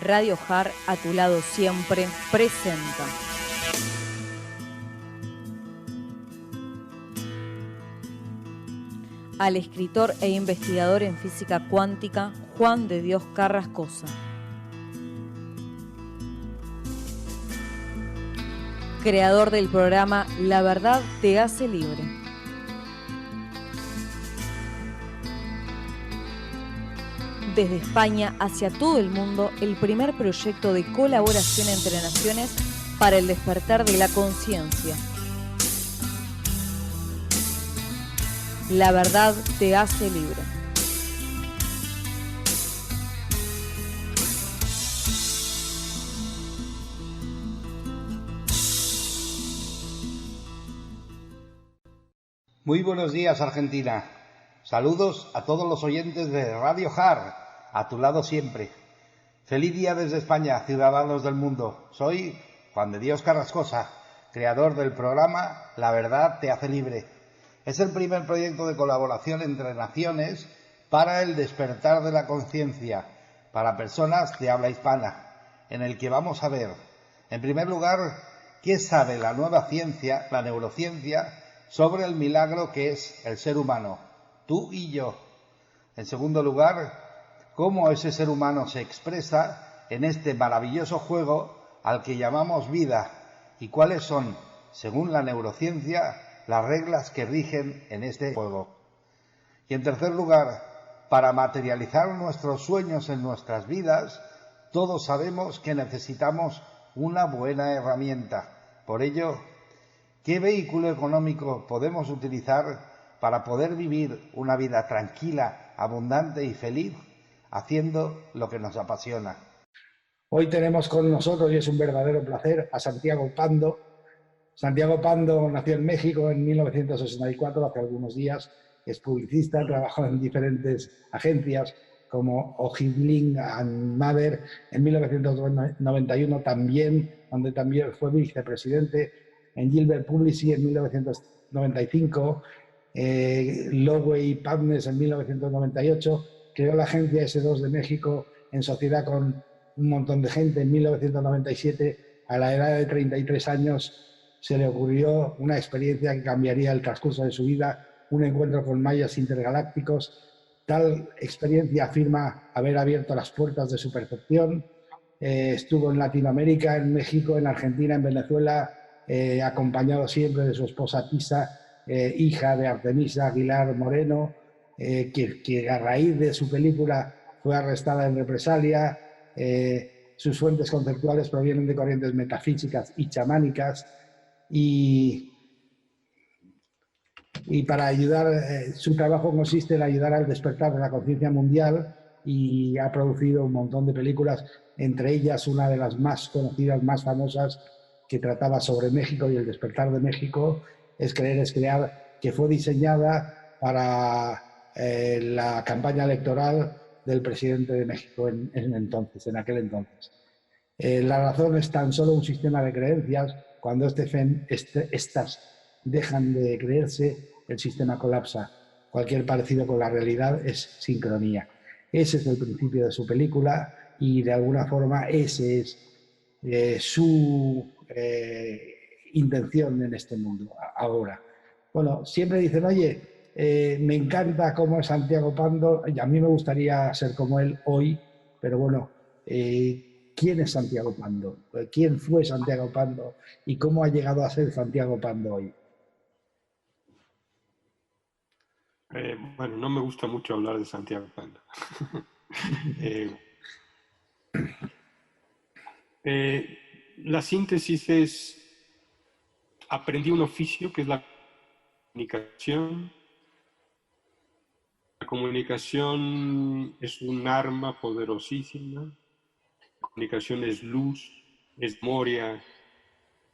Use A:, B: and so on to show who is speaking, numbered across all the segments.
A: Radio Jar, a tu lado siempre, presenta. Al escritor e investigador en física cuántica, Juan de Dios Carrascosa. Creador del programa La Verdad Te Hace Libre. Desde España hacia todo el mundo, el primer proyecto de colaboración entre naciones para el despertar de la conciencia. La Verdad Te Hace Libre.
B: Muy buenos días, Argentina. Saludos a todos los oyentes de Radio Jar, a tu lado siempre. Feliz día desde España, ciudadanos del mundo. Soy Juan de Dios Carrascosa, creador del programa La Verdad Te Hace Libre. Es el primer proyecto de colaboración entre naciones para el despertar de la conciencia, para personas de habla hispana, en el que vamos a ver, en primer lugar, qué sabe la nueva ciencia, la neurociencia, sobre el milagro que es el ser humano, tú y yo. En segundo lugar, cómo ese ser humano se expresa en este maravilloso juego al que llamamos vida y cuáles son, según la neurociencia, las reglas que rigen en este juego. Y en tercer lugar, para materializar nuestros sueños en nuestras vidas, todos sabemos que necesitamos una buena herramienta. Por ello, ¿qué vehículo económico podemos utilizar para poder vivir una vida tranquila, abundante y feliz, haciendo lo que nos apasiona?
C: Hoy tenemos con nosotros, y es un verdadero placer, a Santiago Pando. Santiago Pando nació en México en 1964, hace algunos días. Es publicista, trabajó en diferentes agencias como O'Higgins and Mather en 1991 también, donde también fue vicepresidente, en Gilbert Publishing en 1995, Lowey Partners en 1998, creó la agencia S2 de México en sociedad con un montón de gente. En 1997, a la edad de 33 años, se le ocurrió una experiencia que cambiaría el transcurso de su vida, un encuentro con mayas intergalácticos. Tal experiencia afirma haber abierto las puertas de su percepción. Estuvo en Latinoamérica, en México, en Argentina, en Venezuela, acompañado siempre de su esposa Tisa, hija de Artemisa Aguilar Moreno, que a raíz de su película fue arrestada en represalia. Sus fuentes conceptuales provienen de corrientes metafísicas y chamánicas, y para ayudar, su trabajo consiste en ayudar al despertar de la conciencia mundial, y ha producido un montón de películas, entre ellas una de las más conocidas, más famosas, que trataba sobre México y el despertar de México, Es Creer es Crear, que fue diseñada para la campaña electoral del presidente de México en aquel entonces. La razón es tan solo un sistema de creencias. Cuando estas dejan de creerse, el sistema colapsa. Cualquier parecido con la realidad es sincronía. Ese es el principio de su película, y de alguna forma ese es su intención en este mundo ahora. Bueno, siempre dicen, oye, me encanta cómo es Santiago Pando, y a mí me gustaría ser como él hoy, pero bueno, ¿quién es Santiago Pando? ¿Quién fue Santiago Pando? ¿Y cómo ha llegado a ser Santiago Pando hoy?
D: Bueno, no me gusta mucho hablar de Santiago Pando. La síntesis es, aprendí un oficio que es la comunicación. La comunicación es un arma poderosísima. La comunicación es luz, es memoria,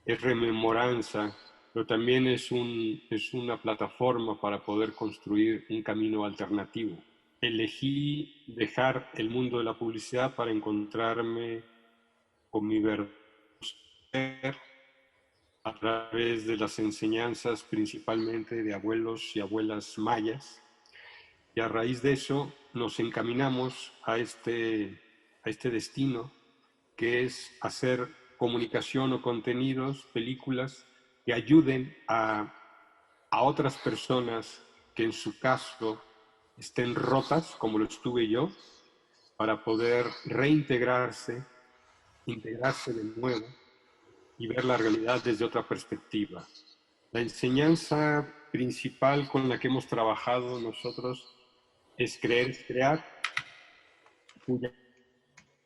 D: es rememoranza, pero también es una plataforma para poder construir un camino alternativo. Elegí dejar el mundo de la publicidad para encontrarme con mi verdadero ser a través de las enseñanzas principalmente de abuelos y abuelas mayas, y a raíz de eso nos encaminamos a este destino que es hacer comunicación o contenidos, películas que ayuden a otras personas que en su caso estén rotas, como lo estuve yo, para poder reintegrarse, integrarse de nuevo y ver la realidad desde otra perspectiva. La enseñanza principal con la que hemos trabajado nosotros es creer es crear, cuya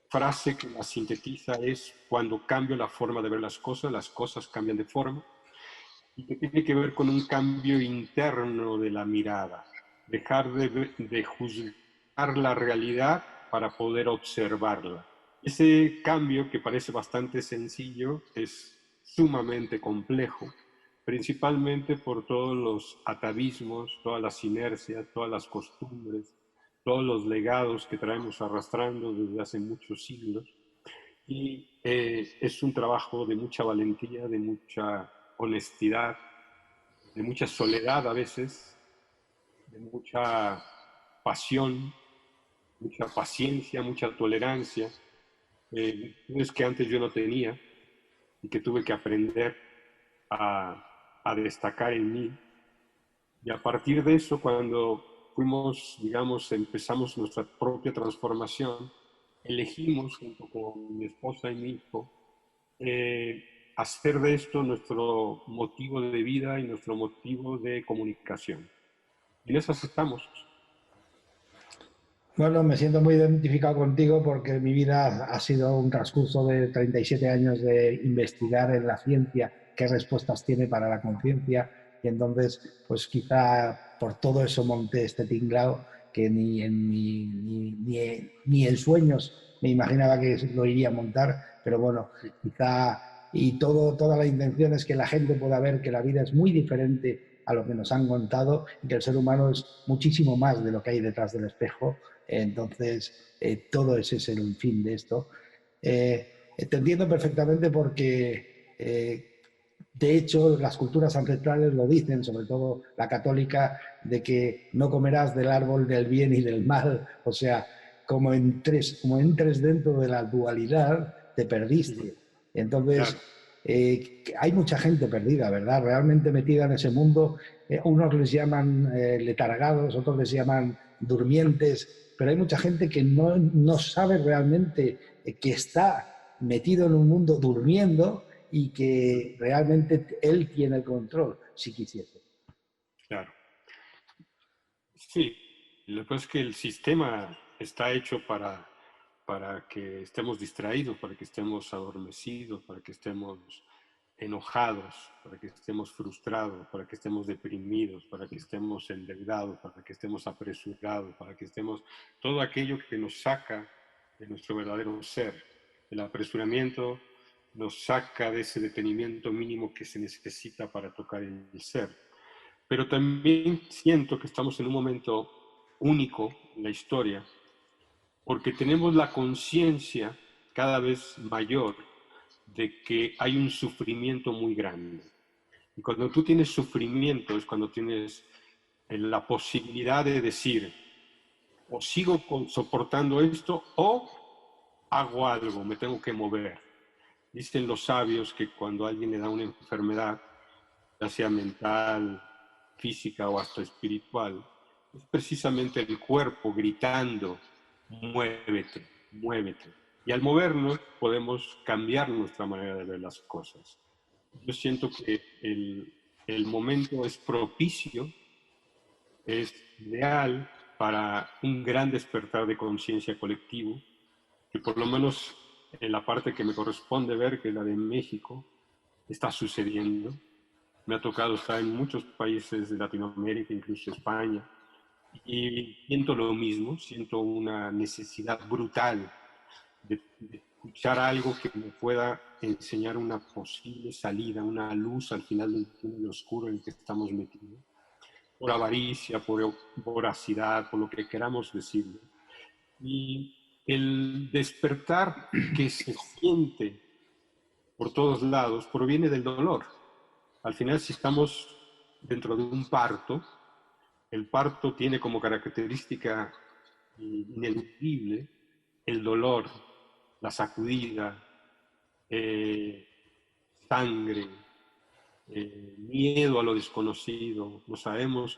D: frase que la sintetiza es: cuando cambio la forma de ver las cosas cambian de forma, y que tiene que ver con un cambio interno de la mirada, dejar de juzgar la realidad para poder observarla. Ese cambio, que parece bastante sencillo, es sumamente complejo, principalmente por todos los atavismos, todas las inercias, todas las costumbres, todos los legados que traemos arrastrando desde hace muchos siglos. Y es un trabajo de mucha valentía, de mucha honestidad, de mucha soledad a veces, de mucha pasión, mucha paciencia, mucha tolerancia, es que antes yo no tenía y que tuve que aprender a destacar en mí. Y a partir de eso, cuando fuimos, digamos, empezamos nuestra propia transformación, elegimos junto con mi esposa y mi hijo hacer de esto nuestro motivo de vida y nuestro motivo de comunicación. Y en eso estamos.
C: Bueno, me siento muy identificado contigo porque mi vida ha sido un transcurso de 37 años de investigar en la ciencia qué respuestas tiene para la conciencia, y entonces, pues quizá por todo eso monté este tinglao que ni en sueños me imaginaba que lo iría a montar, pero bueno, quizá, y toda la intención es que la gente pueda ver que la vida es muy diferente a lo que nos han contado y que el ser humano es muchísimo más de lo que hay detrás del espejo. Entonces, todo ese es el fin de esto. Te entiendo perfectamente porque, de hecho, las culturas ancestrales lo dicen, sobre todo la católica, de que no comerás del árbol del bien y del mal. O sea, como entres dentro de la dualidad, te perdiste. Entonces,
D: Claro.
C: hay mucha gente perdida, ¿verdad? Realmente metida en ese mundo. Unos les llaman letargados, otros les llaman durmientes, pero hay mucha gente que no sabe realmente que está metido en un mundo durmiendo y que realmente él tiene el control, si quisiese.
D: Claro. Sí, lo que pasa es que el sistema está hecho para que estemos distraídos, para que estemos adormecidos, para que estemos enojados, para que estemos frustrados, para que estemos deprimidos, para que estemos endeudados, para que estemos apresurados, para que estemos todo aquello que nos saca de nuestro verdadero ser. El apresuramiento nos saca de ese detenimiento mínimo que se necesita para tocar el ser. Pero también siento que estamos en un momento único en la historia, porque tenemos la conciencia cada vez mayor de que hay un sufrimiento muy grande. Y cuando tú tienes sufrimiento es cuando tienes la posibilidad de decir: o sigo soportando esto o hago algo, me tengo que mover. Dicen los sabios que cuando a alguien le da una enfermedad, ya sea mental, física o hasta espiritual, es precisamente el cuerpo gritando: muévete, muévete. Y al movernos podemos cambiar nuestra manera de ver las cosas. Yo siento que el momento es propicio, es ideal para un gran despertar de conciencia colectivo, que por lo menos en la parte que me corresponde ver, que es la de México, está sucediendo. Me ha tocado estar en muchos países de Latinoamérica, incluso España, y siento lo mismo, siento una necesidad brutal de escuchar algo que me pueda enseñar una posible salida, una luz al final del túnel oscuro en el que estamos metidos, por avaricia, por voracidad, por lo que queramos decirlo. Y el despertar que se siente por todos lados proviene del dolor. Al final, si estamos dentro de un parto, el parto tiene como característica ineludible el dolor, la sacudida, eh, sangre, miedo a lo desconocido. No sabemos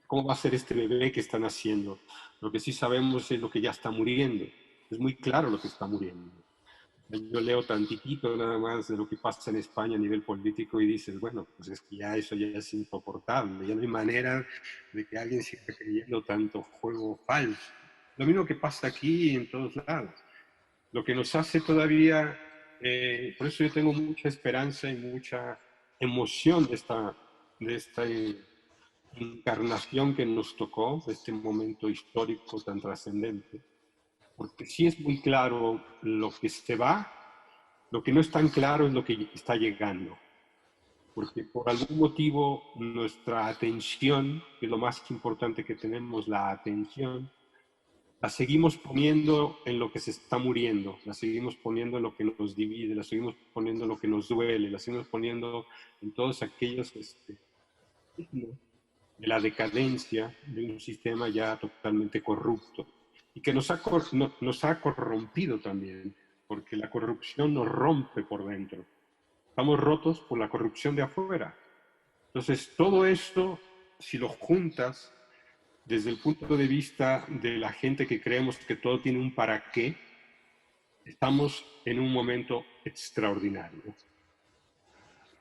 D: cómo va a ser este bebé que están haciendo. Lo que sí sabemos es lo que ya está muriendo. Es muy claro lo que está muriendo. Yo leo tantitito nada más de lo que pasa en España a nivel político y dices, bueno, pues es que ya eso ya es insoportable, ya no hay manera de que alguien siga creyendo tanto juego falso. Lo mismo que pasa aquí y en todos lados. Lo que nos hace todavía, por eso yo tengo mucha esperanza y mucha emoción de esta encarnación que nos tocó, de este momento histórico tan trascendente, porque sí es muy claro lo que se va, lo que no es tan claro es lo que está llegando, porque por algún motivo nuestra atención, que es lo más importante que tenemos, la atención, la seguimos poniendo en lo que se está muriendo, la seguimos poniendo en lo que nos divide, la seguimos poniendo en lo que nos duele, la seguimos poniendo en todos aquellos signos de la decadencia de un sistema ya totalmente corrupto y que nos ha corrompido también, porque la corrupción nos rompe por dentro. Estamos rotos por la corrupción de afuera. Entonces, todo esto, si lo juntas desde el punto de vista de la gente que creemos que todo tiene un para qué, estamos en un momento extraordinario.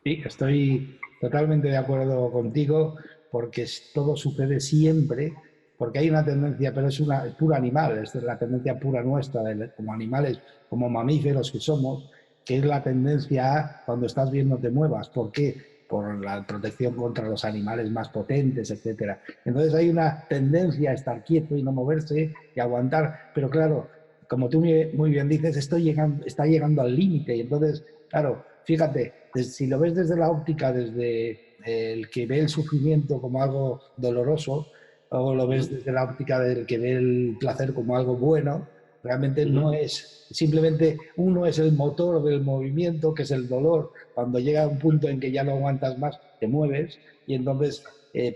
C: Sí, estoy totalmente de acuerdo contigo porque todo sucede siempre, porque hay una tendencia, pero es pura animal, es la tendencia pura nuestra, como animales, como mamíferos que somos, que es la tendencia a cuando estás bien no te muevas. ¿Por qué? Por la protección contra los animales más potentes, etcétera. Entonces hay una tendencia a estar quieto y no moverse y aguantar, pero claro, como tú muy bien dices, está llegando al límite y entonces, claro, fíjate, si lo ves desde la óptica, desde el que ve el sufrimiento como algo doloroso, o lo ves desde la óptica del que ve el placer como algo bueno, realmente no es, simplemente uno es el motor del movimiento, que es el dolor. Cuando llega a un punto en que ya no aguantas más, te mueves y entonces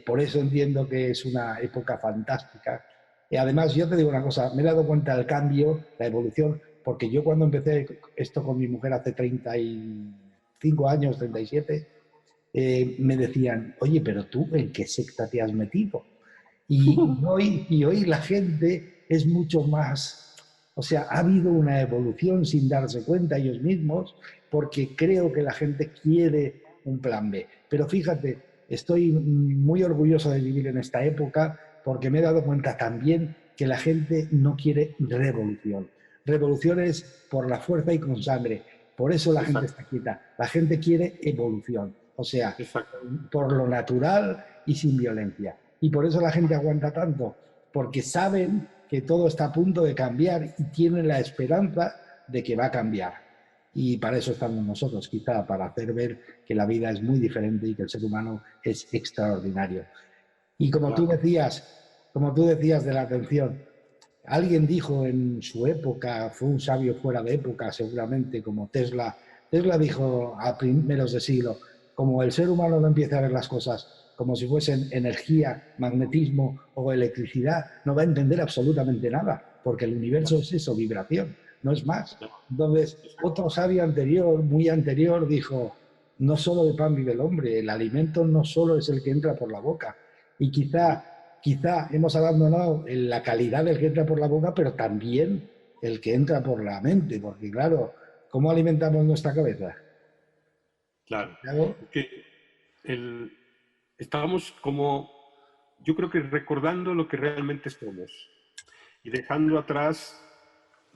C: por eso entiendo que es una época fantástica. Y además, yo te digo una cosa, me he dado cuenta del cambio, la evolución, porque yo cuando empecé esto con mi mujer hace 35 años, 37, me decían, oye, pero tú, ¿en qué secta te has metido? Y hoy la gente es mucho más, o sea, ha habido una evolución sin darse cuenta ellos mismos, porque creo que la gente quiere un plan B. Pero fíjate, estoy muy orgulloso de vivir en esta época porque me he dado cuenta también que la gente no quiere revolución. Revolución es por la fuerza y con sangre. Por eso la gente está quieta. La gente quiere evolución. O sea,
D: Exacto.
C: por lo natural y sin violencia. Y por eso la gente aguanta tanto, porque saben que todo está a punto de cambiar y tienen la esperanza de que va a cambiar. Y para eso estamos nosotros, quizá para hacer ver que la vida es muy diferente y que el ser humano es extraordinario. Y
D: Claro.
C: como tú decías de la atención, alguien dijo en su época, fue un sabio fuera de época seguramente, como Tesla. Tesla dijo a primeros de siglo, como el ser humano no empieza a ver las cosas como si fuesen energía, magnetismo o electricidad, no va a entender absolutamente nada, porque el universo es eso, vibración, no es más. Entonces, otro sabio anterior, muy anterior, dijo, no solo de pan vive el hombre, el alimento no solo es el que entra por la boca. Y quizá hemos abandonado la calidad del que entra por la boca, pero también el que entra por la mente, porque claro, ¿cómo alimentamos nuestra cabeza?
D: Claro.
C: ¿Claro?
D: Es que estábamos como, yo creo que recordando lo que realmente somos y dejando atrás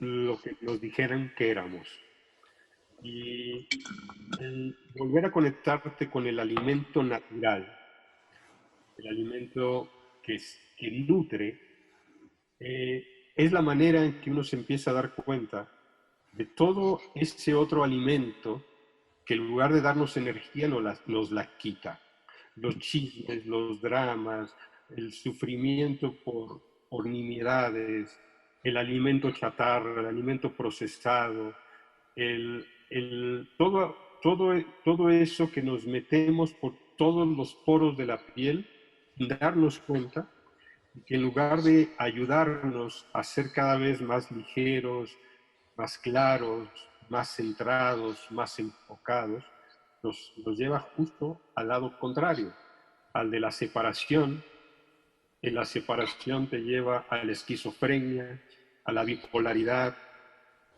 D: lo que nos dijeran que éramos. Y el volver a conectarte con el alimento natural, el alimento que nutre, eh, es la manera en que uno se empieza a dar cuenta de todo ese otro alimento que en lugar de darnos energía nos la quita. Los chismes, los dramas, el sufrimiento por nimiedades, el alimento chatarra, el alimento procesado, todo eso que nos metemos por todos los poros de la piel sin darnos cuenta, que en lugar de ayudarnos a ser cada vez más ligeros, más claros, más centrados, más enfocados, nos lleva justo al lado contrario, al de la separación. En la separación te lleva a la esquizofrenia, a la bipolaridad.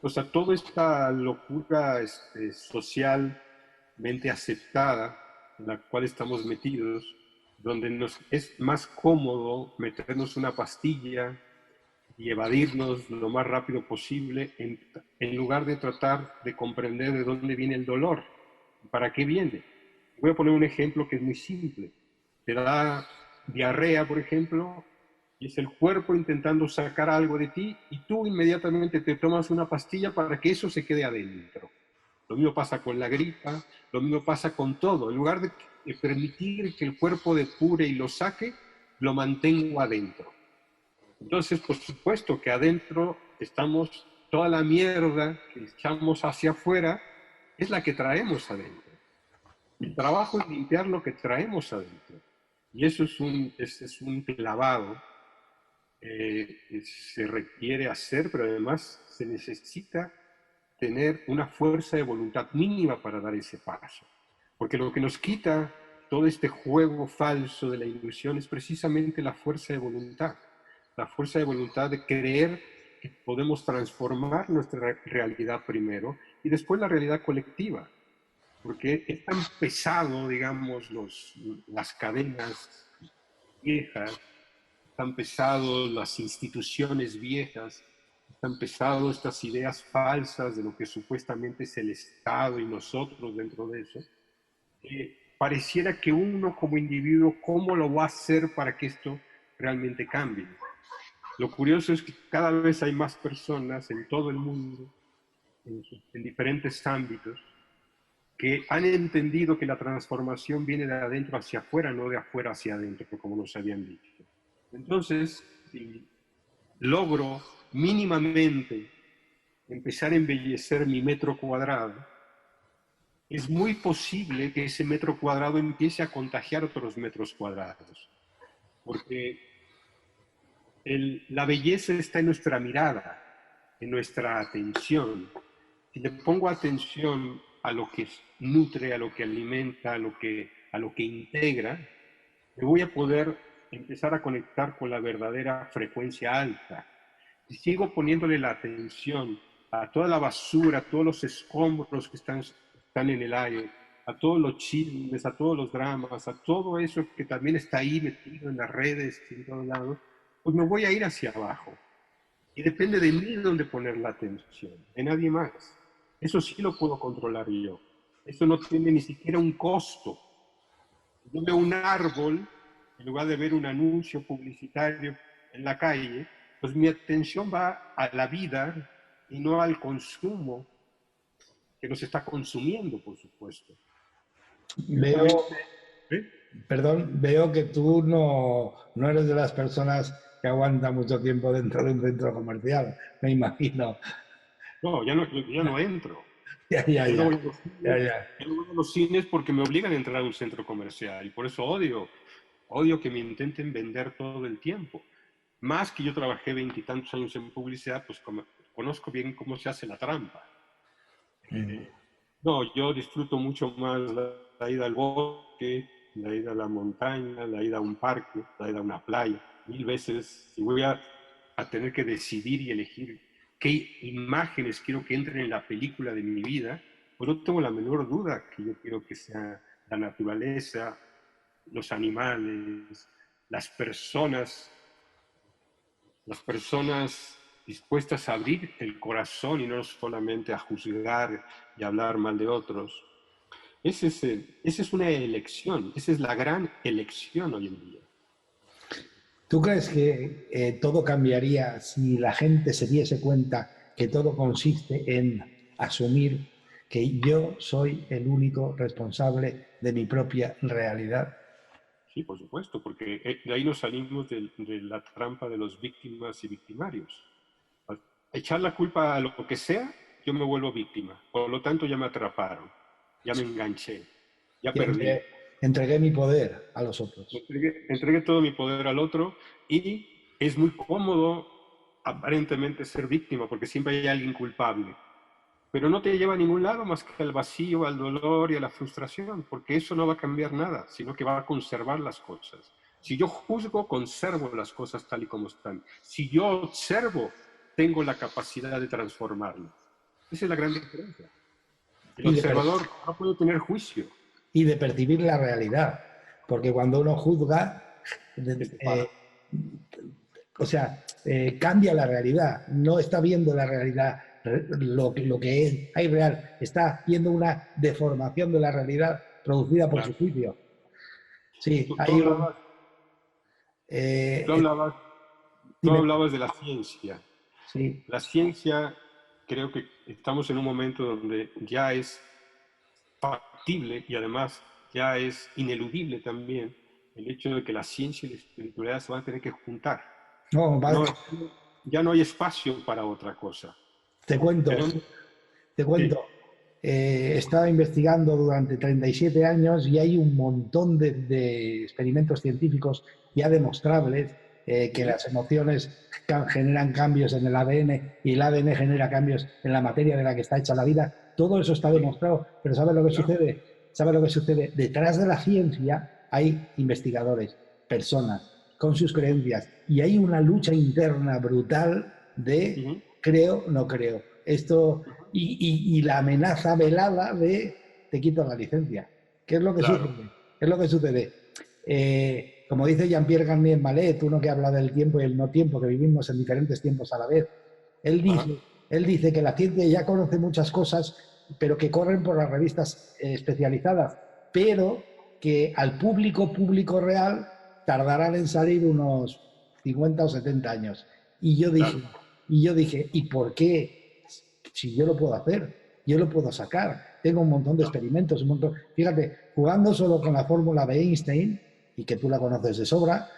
D: O sea, toda esta locura socialmente aceptada en la cual estamos metidos, donde nos es más cómodo meternos una pastilla y evadirnos lo más rápido posible en lugar de tratar de comprender de dónde viene el dolor, para qué viene. Voy a poner un ejemplo que es muy simple. Te da diarrea, por ejemplo, y es el cuerpo intentando sacar algo de ti y tú inmediatamente te tomas una pastilla para que eso se quede adentro. Lo mismo pasa con la gripa, lo mismo pasa con todo. En lugar de permitir que el cuerpo depure y lo saque, lo mantengo adentro. Entonces, por supuesto que adentro estamos, toda la mierda que echamos hacia afuera es la que traemos adentro. El trabajo es limpiar lo que traemos adentro. Y eso es un clavado que se requiere hacer, pero además se necesita tener una fuerza de voluntad mínima para dar ese paso. Porque lo que nos quita todo este juego falso de la ilusión es precisamente la fuerza de voluntad. La fuerza de voluntad de creer que podemos transformar nuestra realidad primero y después la realidad colectiva. Porque es tan pesado, digamos, las cadenas viejas, tan pesados las instituciones viejas, tan pesados estas ideas falsas de lo que supuestamente es el Estado y nosotros dentro de eso, pareciera que uno como individuo, ¿cómo lo va a hacer para que esto realmente cambie? Lo curioso es que cada vez hay más personas en todo el mundo, en diferentes ámbitos, que han entendido que la transformación viene de adentro hacia afuera, no de afuera hacia adentro, como nos habían dicho. Entonces, si logro mínimamente empezar a embellecer mi metro cuadrado, es muy posible que ese metro cuadrado empiece a contagiar otros metros cuadrados. Porque la belleza está en nuestra mirada, en nuestra atención. Si le pongo atención a lo que nutre, a lo que alimenta, a lo que integra, me voy a poder empezar a conectar con la verdadera frecuencia alta. Si sigo poniéndole la atención a toda la basura, a todos los escombros que están en el aire, a todos los chismes, a todos los dramas, a todo eso que también está ahí metido en las redes y en todos lados, pues me voy a ir hacia abajo. Y depende de mí dónde poner la atención, de nadie más. Eso sí lo puedo controlar yo. Eso no tiene ni siquiera un costo. Yo veo un árbol, en lugar de ver un anuncio publicitario en la calle, pues mi atención va a la vida y no al consumo que nos está consumiendo, por supuesto.
C: Veo que tú no eres de las personas que aguantan mucho tiempo dentro de un centro comercial, me imagino.
D: No, ya no entro.
C: Ya.
D: Yo no voy a los cines porque me obligan a entrar a un centro comercial y por eso odio que me intenten vender todo el tiempo. Más que yo trabajé 20 y tantos años en publicidad, pues conozco bien cómo se hace la trampa. No, yo disfruto mucho más la ida al bosque, la ida a la montaña, la ida a un parque, la ida a una playa. 1000 veces, si voy a tener que decidir y elegir qué imágenes quiero que entren en la película de mi vida, pues no tengo la menor duda que yo quiero que sea la naturaleza, los animales, las personas dispuestas a abrir el corazón y no solamente a juzgar y hablar mal de otros. Esa es una elección, esa es la gran elección hoy en día.
C: ¿Tú crees que todo cambiaría si la gente se diese cuenta que todo consiste en asumir que yo soy el único responsable de mi propia realidad?
D: Sí, por supuesto, porque de ahí nos salimos de la trampa de los víctimas y victimarios. Al echar la culpa a lo que sea, yo me vuelvo víctima. Por lo tanto, ya me atraparon, ya me enganché, ya perdí.
C: Entregué mi poder a los otros.
D: Entregué todo mi poder al otro y es muy cómodo aparentemente ser víctima porque siempre hay alguien culpable. pero no te lleva a ningún lado más que al vacío, al dolor y a la frustración, porque eso no va a cambiar nada, sino que va a conservar las cosas. Si yo juzgo, conservo las cosas tal y como están. Si yo observo, tengo la capacidad de transformarlas. Esa es la gran diferencia. El
C: Y de,
D: observador no puede tener juicio.
C: y de percibir la realidad, porque cuando uno juzga, o sea, cambia la realidad, no está viendo la realidad, lo que es, hay real, está viendo una deformación de la realidad producida por su
D: Claro.
C: juicio. Sí,
D: Tú, tú
C: hay un...
D: hablabas, tú
C: eh,
D: hablabas, tú
C: dime,
D: hablabas de la ciencia.
C: sí,
D: La ciencia, creo que estamos en un momento donde ya es factible y además ya es ineludible también el hecho de que la ciencia y la espiritualidad se van a tener que juntar.
C: no,
D: No, ya no hay espacio para otra cosa.
C: te cuento,
D: Tenemos,
C: te
D: sí,
C: cuento. He estado investigando durante 37 años y hay un montón de experimentos científicos ya demostrables que
D: sí,
C: las emociones generan cambios en el ADN y el ADN genera cambios en la materia de la que está hecha la vida. Todo eso está
D: sí,
C: demostrado, pero ¿sabes lo que
D: claro,
C: sucede? ¿Sabes lo que sucede? Detrás de la ciencia hay investigadores, personas con sus creencias y hay una lucha interna brutal de
D: ujú,
C: creo, no creo. Esto y la amenaza velada de te quito la licencia. ¿Qué es lo que
D: claro,
C: sucede? ¿Qué es lo que sucede? Como dice Jean-Pierre Garnier Mallet, uno que habla del tiempo y el no tiempo, que vivimos en diferentes tiempos a la vez, él
D: ajá,
C: dice, él dice que la ciencia ya conoce muchas cosas, pero que corren por las revistas especializadas, pero que al público real tardarán en salir unos 50 o 70 años. Y yo
D: claro,
C: dije, y yo dije, ¿y por qué? Si yo lo puedo hacer, yo lo puedo sacar. Tengo un montón de
D: claro,
C: experimentos, un montón. Fíjate, jugando solo con la fórmula de Einstein, y que tú la conoces de sobra,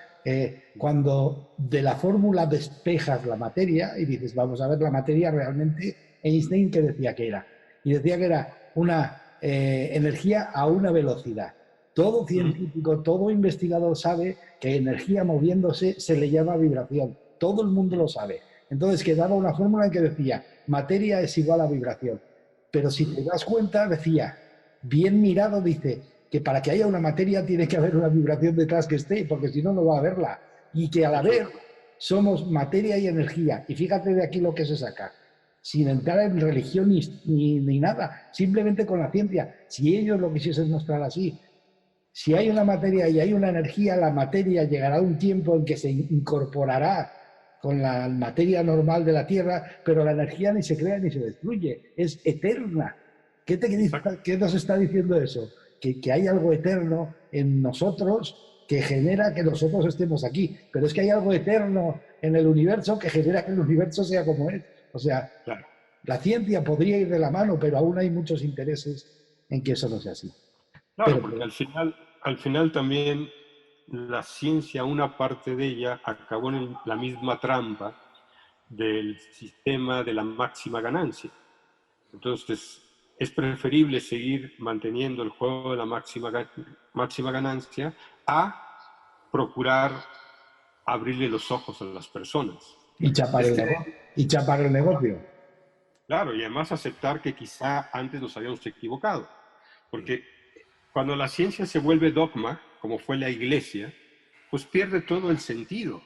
C: cuando de la fórmula despejas la materia y dices, vamos a ver la materia realmente, Einstein, ¿qué decía que era? Y decía que era una energía a una velocidad. Todo
D: ujú,
C: científico, todo investigador sabe que energía moviéndose se le llama vibración. Todo el mundo lo sabe. Entonces, que daba una fórmula en que decía, materia es igual a vibración. Pero si
D: ujú,
C: te das cuenta, decía, bien mirado, dice, que para que haya una materia tiene que haber una vibración detrás que esté, porque si no, no va a haberla. Y que a la vez
D: absolutamente,
C: somos materia y energía. Y fíjate de aquí lo que se saca. Sin entrar en religión ni nada, simplemente con la ciencia. Si ellos lo quisiesen mostrar así, si hay una materia y hay una energía, la materia llegará a un tiempo en que se incorporará con la materia normal de la Tierra, pero la energía ni se crea ni se destruye, es eterna.
D: exacto,
C: ¿Qué nos está diciendo eso? Que hay algo eterno en nosotros que genera que nosotros estemos aquí, pero es que hay algo eterno en el universo que genera que el universo sea como es. O sea,
D: claro.
C: la ciencia podría ir de la mano, pero aún hay muchos intereses en que eso no sea así.
D: Claro,
C: Pero
D: porque al final también la ciencia, una parte de ella, acabó en la misma trampa del sistema de la máxima ganancia. Entonces, es preferible seguir manteniendo el juego de la máxima ganancia a procurar abrirle los ojos a las personas. Es que,
C: y chapar el negocio.
D: claro, y además aceptar que quizá antes nos habíamos equivocado. Porque cuando la ciencia se vuelve dogma, como fue la iglesia, pues pierde todo el sentido.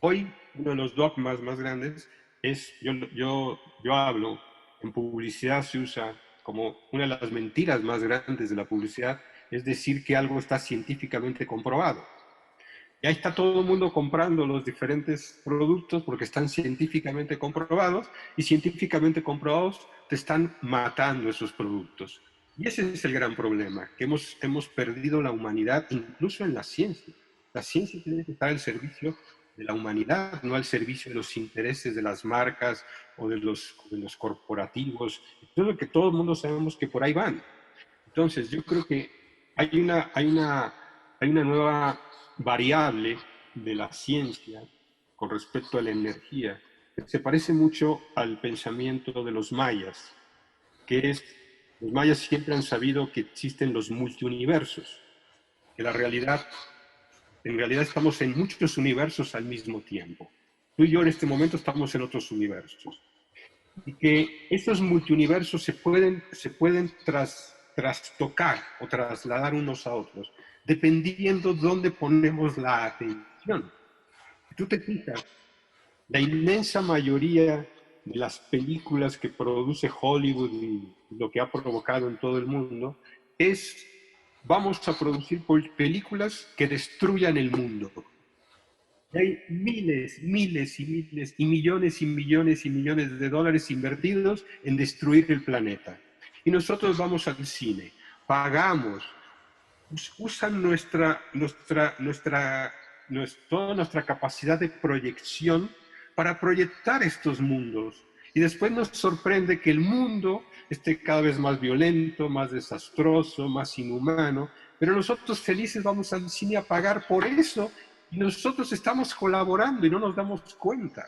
D: Hoy uno de los dogmas más grandes es, yo hablo, en publicidad se usa como una de las mentiras más grandes de la publicidad, es decir que algo está científicamente comprobado. Y ahí está todo el mundo comprando los diferentes productos porque están científicamente comprobados y científicamente comprobados te están matando esos productos. Y ese es el gran problema, que hemos perdido la humanidad incluso en la ciencia. La ciencia tiene que estar al servicio de la humanidad, no al servicio de los intereses de las marcas o de los corporativos. Eso es lo que todo el mundo sabemos que por ahí van. Entonces, yo creo que hay una nueva variable de la ciencia con respecto a la energía que se parece mucho al pensamiento de los mayas, que es, los mayas siempre han sabido que existen los multiuniversos, que en realidad estamos en muchos universos al mismo tiempo. Tú y yo en este momento estamos en otros universos. y que estos multiuniversos se pueden trastocar o trasladar unos a otros, dependiendo dónde ponemos la atención. Si tú te fijas, la inmensa mayoría de las películas que produce Hollywood y lo que ha provocado en todo el mundo es, vamos a producir películas que destruyan el mundo. Y hay miles, miles y miles y millones y millones y millones de dólares invertidos en destruir el planeta. Y nosotros vamos al cine, pagamos, usan toda nuestra capacidad de proyección para proyectar estos mundos. Y después nos sorprende que el mundo esté cada vez más violento, más desastroso, más inhumano, pero nosotros felices vamos al cine a pagar por eso y nosotros estamos colaborando y no nos damos cuenta.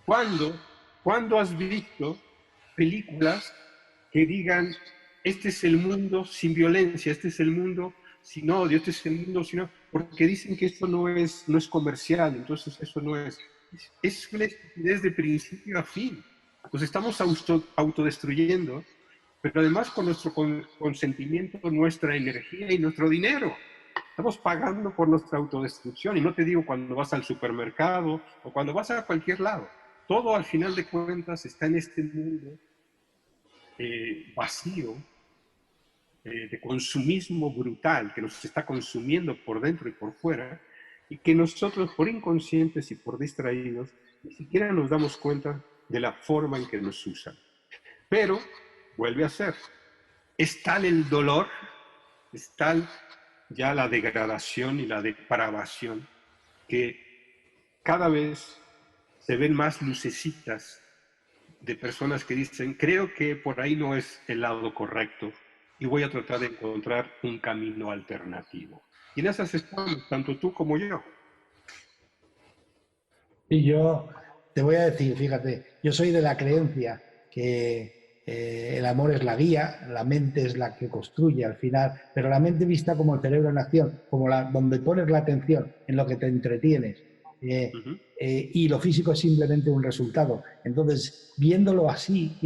D: ¿Cuándo has visto películas que digan, este es el mundo sin violencia, este es el mundo sin odio, este es el mundo sin odio? Porque dicen que esto no es comercial, entonces eso no es. Es una estupidez de principio a fin. Nos estamos autodestruyendo, pero además con nuestro consentimiento, nuestra energía y nuestro dinero. Estamos pagando por nuestra autodestrucción. Y no te digo cuando vas al supermercado o cuando vas a cualquier lado. Todo al final de cuentas está en este mundo vacío, de consumismo brutal que nos está consumiendo por dentro y por fuera, y que nosotros, por inconscientes y por distraídos, ni siquiera nos damos cuenta de la forma en que nos usan. Pero, vuelve a ser, es tal el dolor, es tal ya la degradación y la depravación, que cada vez se ven más lucecitas de personas que dicen, creo que por ahí no es el lado correcto y voy a tratar de encontrar un camino alternativo. Y en esas estamos, tanto tú como yo.
C: Y yo te voy a decir, fíjate, yo soy de la creencia que el amor es la guía, la mente es la que construye al final, pero la mente vista como el cerebro en acción, como donde pones la atención en lo que te entretienes, y lo físico es simplemente un resultado. Entonces, viéndolo así,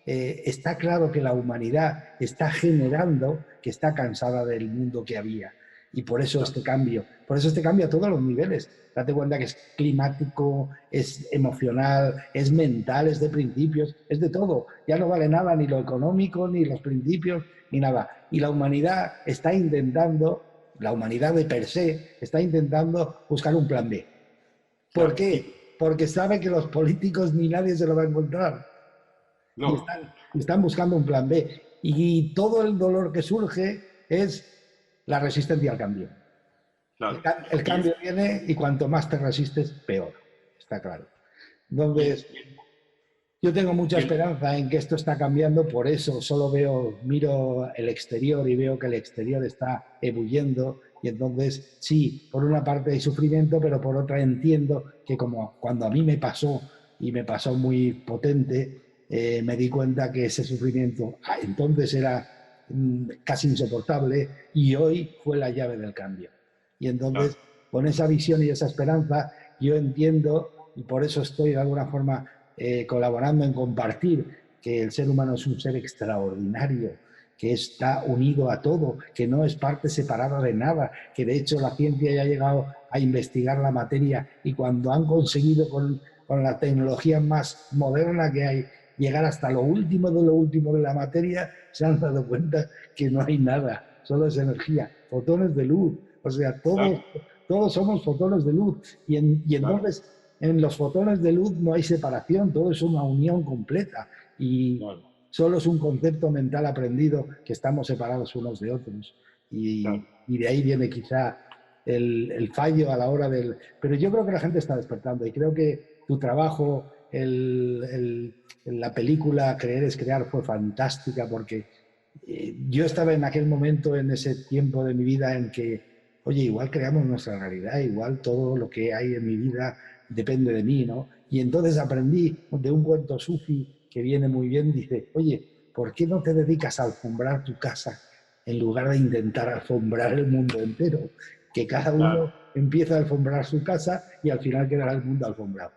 C: está claro que la humanidad está generando que está cansada del mundo que había. Y por eso este cambio a todos los niveles. Date cuenta que es climático, es emocional, es mental, es de principios, es de todo. Ya no vale nada ni lo económico, ni los principios, ni nada. Y la humanidad está intentando, la humanidad de per se, está intentando buscar un plan B. ¿Por qué? Porque sabe que los políticos ni nadie se lo va a encontrar.
D: No.
C: Y están buscando un plan B. Y todo el dolor que surge es la resistencia al cambio.
D: Claro.
C: El cambio viene y cuanto más te resistes, peor. Está claro. Entonces, yo tengo mucha esperanza en que esto está cambiando, por eso solo miro el exterior y veo que el exterior está ebulliendo y entonces sí, por una parte hay sufrimiento, pero por otra entiendo que como cuando a mí me pasó y me pasó muy potente, me di cuenta que ese sufrimiento entonces era casi insoportable y hoy fue la llave del cambio. Y entonces, con esa visión y esa esperanza, yo entiendo, y por eso estoy de alguna forma colaborando en compartir que el ser humano es un ser extraordinario, que está unido a todo, que no es parte separada de nada, que de hecho la ciencia ya ha llegado a investigar la materia y cuando han conseguido con la tecnología más moderna que hay llegar hasta lo último de la materia, se han dado cuenta que no hay nada, solo es energía, fotones de luz, o sea, todos somos fotones de luz y entonces en los fotones de luz no hay separación, todo es una unión completa y solo es un concepto mental aprendido que estamos separados unos de otros y de ahí viene quizá el fallo a la hora del... Pero yo creo que la gente está despertando y creo que tu trabajo, la película Creer es Crear fue fantástica porque yo estaba en aquel momento, en ese tiempo de mi vida en que, oye, igual creamos nuestra realidad, igual todo lo que hay en mi vida depende de mí, ¿no? Y entonces aprendí de un cuento sufi que viene muy bien, dice, oye, ¿por qué no te dedicas a alfombrar tu casa en lugar de intentar alfombrar el mundo entero? Que cada uno empieza a alfombrar su casa y al final quedará el mundo alfombrado.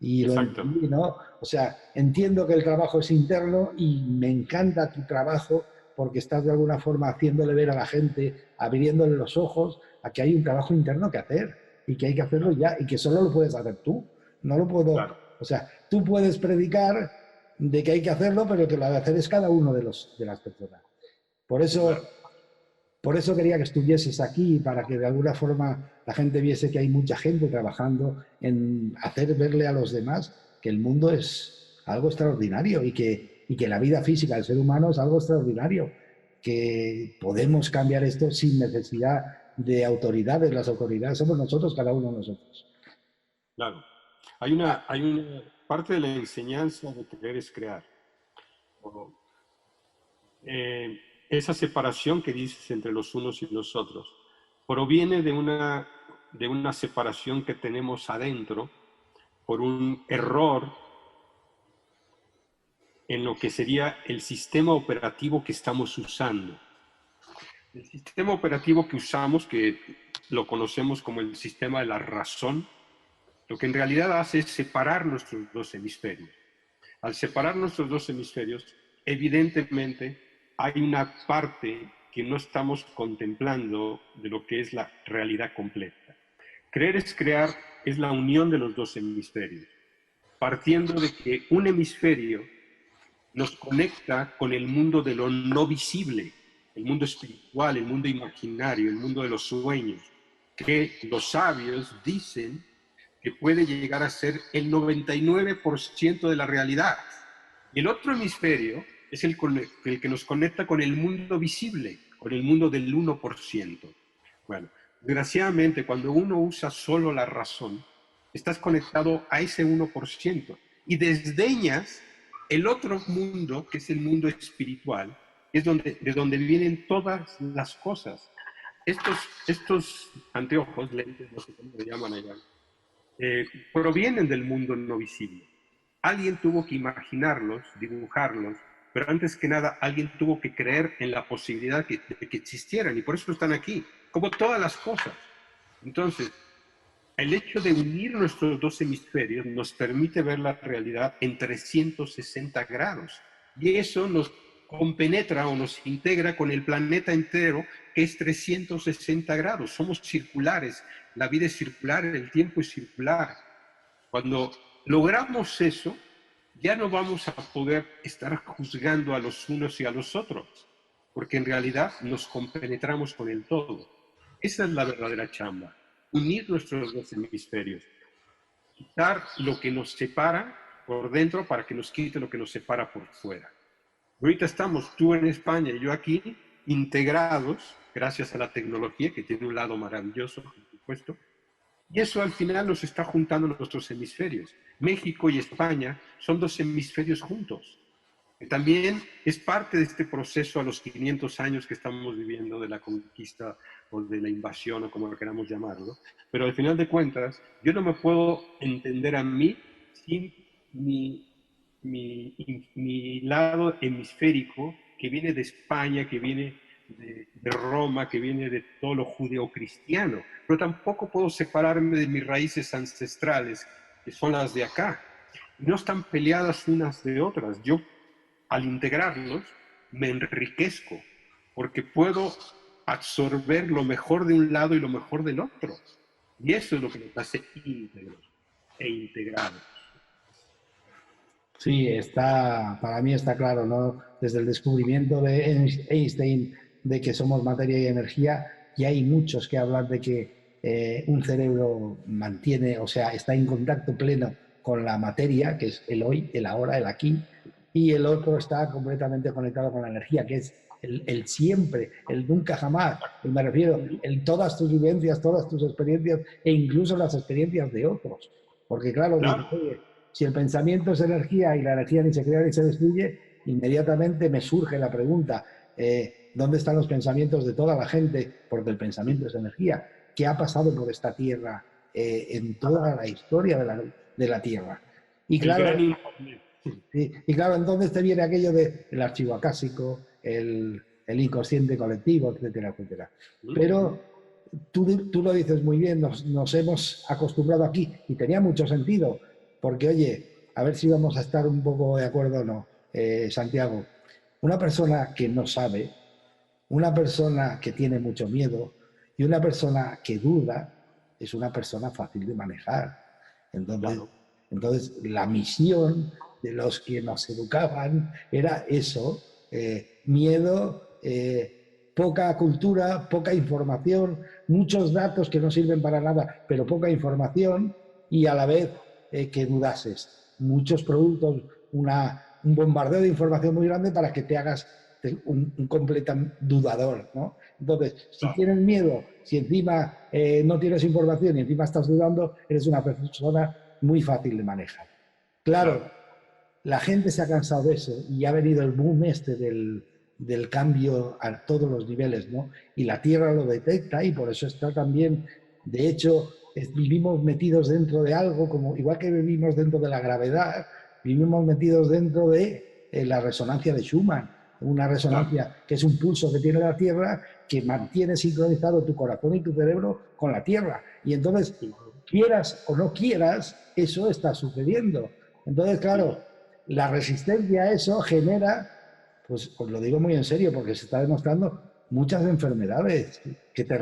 C: Y lo
D: Exacto.
C: entendí, ¿no? O sea, entiendo que el trabajo es interno y me encanta tu trabajo porque estás de alguna forma haciéndole ver a la gente, abriéndole los ojos a que hay un trabajo interno que hacer y que hay que hacerlo ya y que solo lo puedes hacer tú. No lo puedo,
D: Claro.
C: o sea, tú puedes predicar de que hay que hacerlo, pero que lo debe hacer es cada uno de las personas. Por eso,
D: Claro.
C: por eso quería que estuvieses aquí, para que de alguna forma la gente viese que hay mucha gente trabajando en hacer verle a los demás que el mundo es algo extraordinario y que la vida física del ser humano es algo extraordinario, que podemos cambiar esto sin necesidad de autoridades. Las autoridades somos nosotros, cada uno de nosotros.
D: Claro. Hay una parte de la enseñanza de creer es crear. O, esa separación que dices entre los unos y los otros proviene de una separación que tenemos adentro por un error en lo que sería el sistema operativo que estamos usando. El sistema operativo que usamos, que lo conocemos como el sistema de la razón, lo que en realidad hace es separar nuestros dos hemisferios. Al separar nuestros dos hemisferios, evidentemente hay una parte que no estamos contemplando de lo que es la realidad completa. Creer es crear es la unión de los dos hemisferios, partiendo de que un hemisferio nos conecta con el mundo de lo no visible, el mundo espiritual, el mundo imaginario, el mundo de los sueños, que los sabios dicen que puede llegar a ser el 99% de la realidad. Y el otro hemisferio es el que nos conecta con el mundo visible, con el mundo del 1%. Bueno, desgraciadamente, cuando uno usa solo la razón, estás conectado a ese 1% y desdeñas el otro mundo, que es el mundo espiritual, es de donde vienen todas las cosas. Estos anteojos, lentes, no sé cómo le llaman allá, provienen del mundo no visible. Alguien tuvo que imaginarlos, dibujarlos, pero antes que nada alguien tuvo que creer en la posibilidad de que existieran y por eso están aquí, como todas las cosas. Entonces, el hecho de unir nuestros dos hemisferios nos permite ver la realidad en 360 grados y eso nos compenetra o nos integra con el planeta entero, que es 360 grados. Somos circulares, la vida es circular, el tiempo es circular. Cuando logramos eso, ya no vamos a poder estar juzgando a los unos y a los otros, porque en realidad nos compenetramos con el todo. Esa es la verdadera chamba, unir nuestros dos hemisferios, quitar lo que nos separa por dentro para que nos quite lo que nos separa por fuera. Ahorita estamos tú en España y yo aquí, integrados, gracias a la tecnología, que tiene un lado maravilloso, por supuesto, y eso al final nos está juntando nuestros hemisferios. México y España son dos hemisferios juntos. Que también es parte de este proceso a los 500 años que estamos viviendo de la conquista o de la invasión o como queramos llamarlo. Pero al final de cuentas, yo no me puedo entender a mí sin mi lado hemisférico que viene de España, que viene de Roma, que viene de todo lo judeocristiano, pero tampoco puedo separarme de mis raíces ancestrales, que son las de acá. No están peleadas unas de otras. Yo, al integrarlos, me enriquezco, porque puedo absorber lo mejor de un lado y lo mejor del otro. Y eso es lo que nos hace íntegros e integrados.
C: Sí, para mí está claro, ¿no? Desde el descubrimiento de Einstein de que somos materia y energía, y hay muchos que hablan de que un cerebro mantiene, o sea, está en contacto pleno con la materia, que es el hoy, el ahora, el aquí, y el otro está completamente conectado con la energía, que es el siempre, el nunca jamás. Y me refiero en todas tus vivencias, todas tus experiencias e incluso las experiencias de otros. Porque claro,
D: Claro.
C: oye, si el pensamiento es energía y la energía ni se crea ni se destruye, inmediatamente me surge la pregunta, ¿dónde están los pensamientos de toda la gente? Porque el pensamiento es energía. ¿Qué ha pasado por esta tierra en toda la historia de la tierra? Y
D: El
C: claro,
D: gran internet.
C: y claro, entonces te viene aquello del archivo acásico, el inconsciente colectivo, etcétera, etcétera. Pero tú lo dices muy bien, nos hemos acostumbrado aquí y tenía mucho sentido, Porque, oye, a ver si vamos a estar un poco de acuerdo o no, Santiago. Una persona que no sabe, una persona que tiene mucho miedo y una persona que duda es una persona fácil de manejar. Entonces,
D: Claro.
C: entonces la misión de los que nos educaban era eso, miedo, poca cultura, poca información, muchos datos que no sirven para nada, pero poca información y a la vez que dudases. Muchos productos, un bombardeo de información muy grande para que te hagas un completo dudador, ¿no? Entonces, si tienes miedo, si encima no tienes información y encima estás dudando, eres una persona muy fácil de manejar. Claro, la gente se ha cansado de eso y ha venido el boom este del cambio a todos los niveles, ¿no? Y la Tierra lo detecta y por eso está también, de hecho, vivimos metidos dentro de algo, como igual que vivimos dentro de la gravedad, vivimos metidos dentro de la resonancia de Schumann, una resonancia que es un pulso que tiene la Tierra que mantiene sincronizado tu corazón y tu cerebro con la Tierra. Y entonces, quieras o no quieras, eso está sucediendo. Entonces, claro, la resistencia a eso genera, pues os lo digo muy en serio, porque se está demostrando muchas enfermedades, que te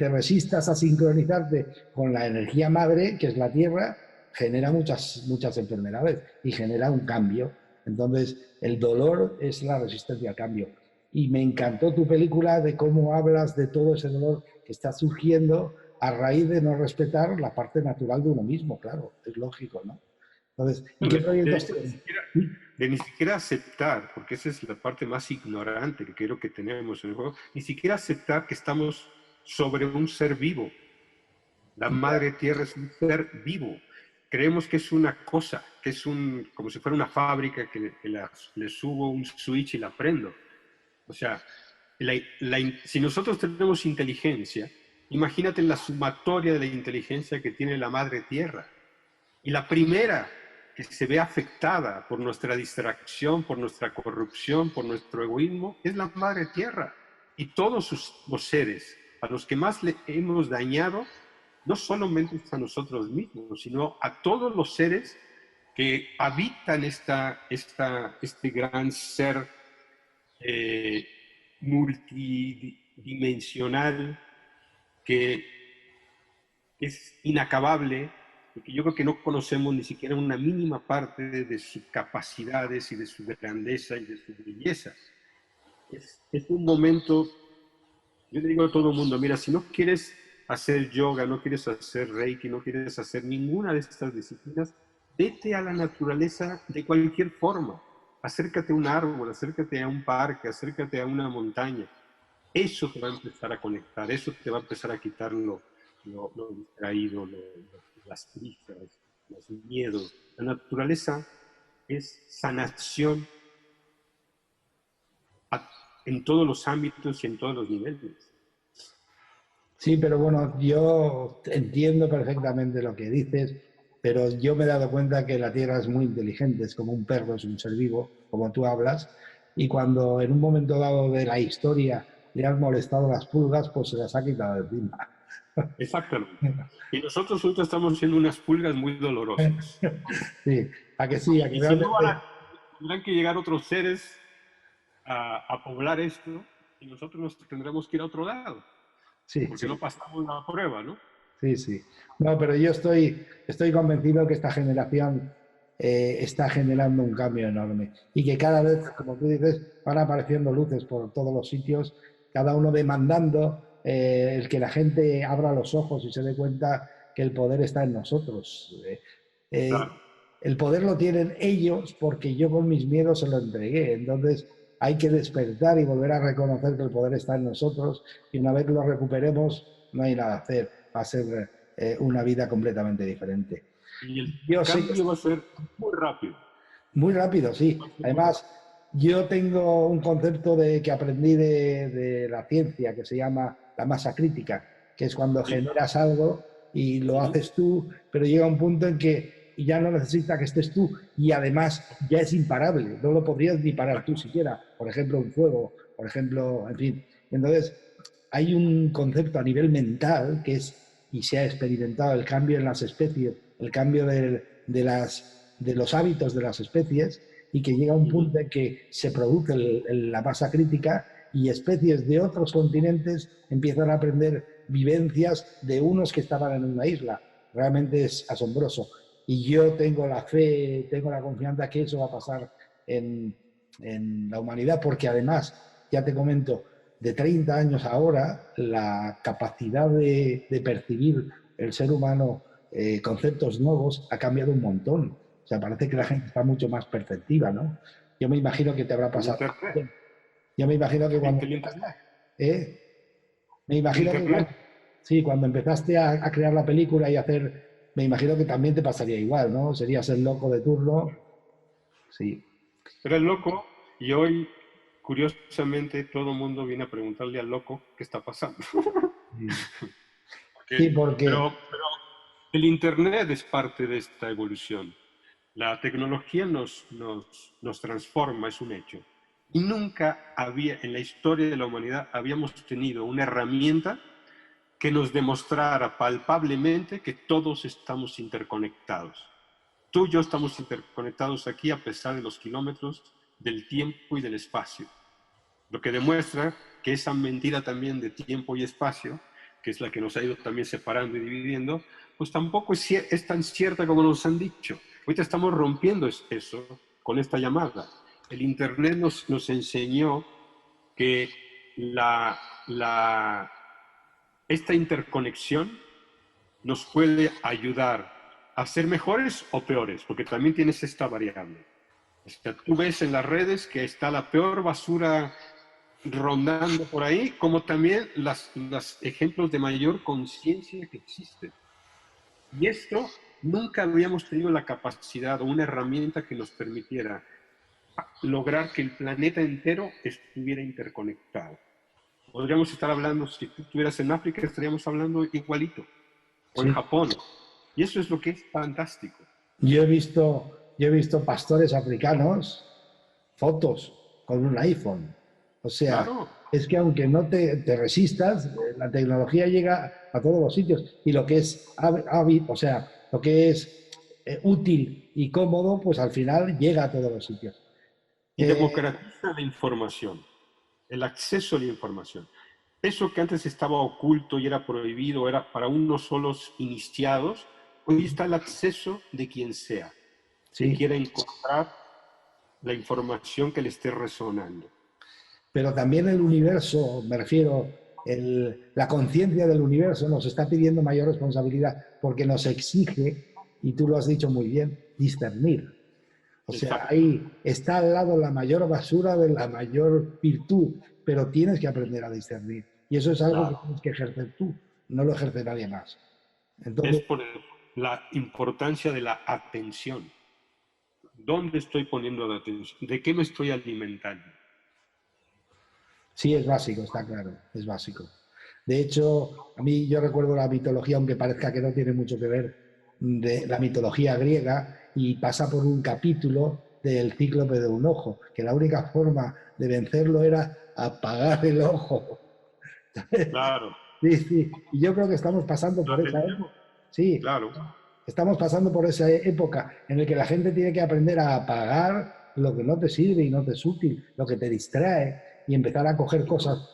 C: resistas a sincronizarte con la energía madre, que es la Tierra, genera muchas enfermedades y genera un cambio. Entonces, el dolor es la resistencia al cambio. Y me encantó tu película de cómo hablas de todo ese dolor que está surgiendo a raíz de no respetar la parte natural de uno mismo, claro, es lógico, ¿no? Entonces, ¿y qué proyectos tienes?
D: De ni siquiera aceptar, porque esa es la parte más ignorante que creo que tenemos en el juego, ni siquiera aceptar que estamos sobre un ser vivo. La madre tierra es un ser vivo. Creemos que es una cosa, que es como si fuera una fábrica que le subo un switch y la prendo. O sea, si nosotros tenemos inteligencia, imagínate la sumatoria de la inteligencia que tiene la madre tierra. Y la primera que se ve afectada por nuestra distracción, por nuestra corrupción, por nuestro egoísmo, es la madre tierra. Y todos los seres a los que más le hemos dañado, no solamente a nosotros mismos, sino a todos los seres que habitan este gran ser multidimensional que es inacabable, porque yo creo que no conocemos ni siquiera una mínima parte de sus capacidades y de su grandeza y de su belleza. Es un momento, yo le digo a todo el mundo, mira, si no quieres hacer yoga, no quieres hacer reiki, no quieres hacer ninguna de estas disciplinas, vete a la naturaleza de cualquier forma. Acércate a un árbol, acércate a un parque, acércate a una montaña. Eso te va a empezar a conectar, eso te va a empezar a quitar lo distraído, las prisas, los miedos. La naturaleza es sanación en todos los ámbitos y en todos los niveles.
C: Sí, pero bueno, yo entiendo perfectamente lo que dices, pero yo me he dado cuenta que la Tierra es muy inteligente, es como un perro, es un ser vivo, como tú hablas, y cuando en un momento dado de la historia le han molestado las pulgas, pues se las ha quitado de encima.
D: Exactamente. Y nosotros ahorita estamos siendo unas pulgas muy dolorosas.
C: Sí, a que sí, a que
D: Y si no,
C: realmente...
D: tendrán que llegar otros seres a poblar esto y nosotros nos tendremos que ir a otro lado,
C: Sí,
D: porque
C: sí.
D: no pasamos la prueba, ¿no?
C: Sí, sí. No, pero yo estoy convencido que esta generación está generando un cambio enorme y que cada vez, como tú dices, van apareciendo luces por todos los sitios, cada uno demandando el que la gente abra los ojos y se dé cuenta que el poder está en nosotros.
D: Claro.
C: El poder lo tienen ellos porque yo con mis miedos se lo entregué. Entonces hay que despertar y volver a reconocer que el poder está en nosotros y una vez lo recuperemos no hay nada a hacer. Va a ser una vida completamente diferente.
D: Y el
C: Yo sé que
D: cambio va a ser muy rápido.
C: muy rápido, sí. Además, yo tengo un concepto que aprendí de la ciencia que se llama la masa crítica, que es cuando generas algo y lo haces tú, pero llega un punto en que ya no necesita que estés tú y además ya es imparable, no lo podrías ni parar tú siquiera. Por ejemplo, un fuego, por ejemplo, en fin. Entonces, hay un concepto a nivel mental que es, y se ha experimentado, el cambio en las especies, el cambio de de los hábitos de las especies y que llega un punto en que se produce la masa crítica y especies de otros continentes empiezan a aprender vivencias de unos que estaban en una isla. Realmente es asombroso. Y yo tengo la fe, tengo la confianza que eso va a pasar en la humanidad, porque además, ya te comento, de 30 años ahora, la capacidad de percibir el ser humano conceptos nuevos ha cambiado un montón. O sea, parece que la gente está mucho más perceptiva, ¿no? Yo me imagino que te habrá
D: El
C: pasado.
D: Internet.
C: Yo me imagino que cuando...
D: El Internet.
C: ¿eh? Me
D: El
C: imagino que
D: Internet.
C: sí, cuando empezaste a crear la película y a hacer, me imagino que también te pasaría igual, ¿no? Serías el loco de turno. Sí.
D: Era el loco y hoy, curiosamente, todo el mundo viene a preguntarle al loco qué está pasando.
C: Sí, porque
D: Pero el Internet es parte de esta evolución. La tecnología nos transforma, es un hecho. Y nunca había, en la historia de la humanidad, habíamos tenido una herramienta que nos demostrara palpablemente que todos estamos interconectados. Tú y yo estamos interconectados aquí a pesar de los kilómetros, del tiempo y del espacio. Lo que demuestra que esa mentira también de tiempo y espacio, que es la que nos ha ido también separando y dividiendo, pues tampoco es tan cierta como nos han dicho. Ahorita estamos rompiendo eso con esta llamada. El Internet nos enseñó que esta interconexión nos puede ayudar a ser mejores o peores, porque también tienes esta variable. O sea, tú ves en las redes que está la peor basura rondando por ahí, como también los ejemplos de mayor conciencia que existen. Y esto nunca habíamos tenido la capacidad o una herramienta que nos permitiera lograr que el planeta entero estuviera interconectado. Podríamos estar hablando, si tú estuvieras en África, estaríamos hablando igualito, o en
C: sí,
D: Japón. Y eso es lo que es fantástico.
C: yo he visto pastores africanos, fotos con un iPhone. O sea,
D: Claro,
C: es que aunque no te resistas, la tecnología llega a todos los sitios y lo que es o sea, lo que es útil y cómodo, pues al final llega a todos los sitios.
D: y
C: Eh,
D: democratiza la información, el acceso a la información. Eso que antes estaba oculto y era prohibido, era para unos solos iniciados, hoy está el acceso de quien sea, que
C: sí,
D: quiera encontrar la información que le esté resonando.
C: pero también el universo, me refiero, la conciencia del universo nos está pidiendo mayor responsabilidad porque nos exige, y tú lo has dicho muy bien, discernir. O sea,
D: Exacto,
C: ahí está al lado la mayor basura de la mayor virtud, pero tienes que aprender a discernir. Y eso es algo que
D: claro.
C: tienes que ejercer tú, no lo ejerce nadie más.
D: Es
C: Entonces,
D: por la importancia de la atención. ¿Dónde estoy poniendo la atención? ¿De qué me estoy alimentando?
C: sí es básico, está claro, es básico. De hecho, a mí yo recuerdo la mitología, aunque parezca que no tiene mucho que ver, de la mitología griega y pasa por un capítulo del cíclope de un ojo, que la única forma de vencerlo era apagar el ojo.
D: Claro,
C: Sí, sí, y yo creo que estamos pasando
D: la
C: por esa
D: atención,
C: época. Sí,
D: claro.
C: estamos pasando por esa época en la que la gente tiene que aprender a apagar lo que no te sirve y no te es útil, lo que te distrae y empezar a coger cosas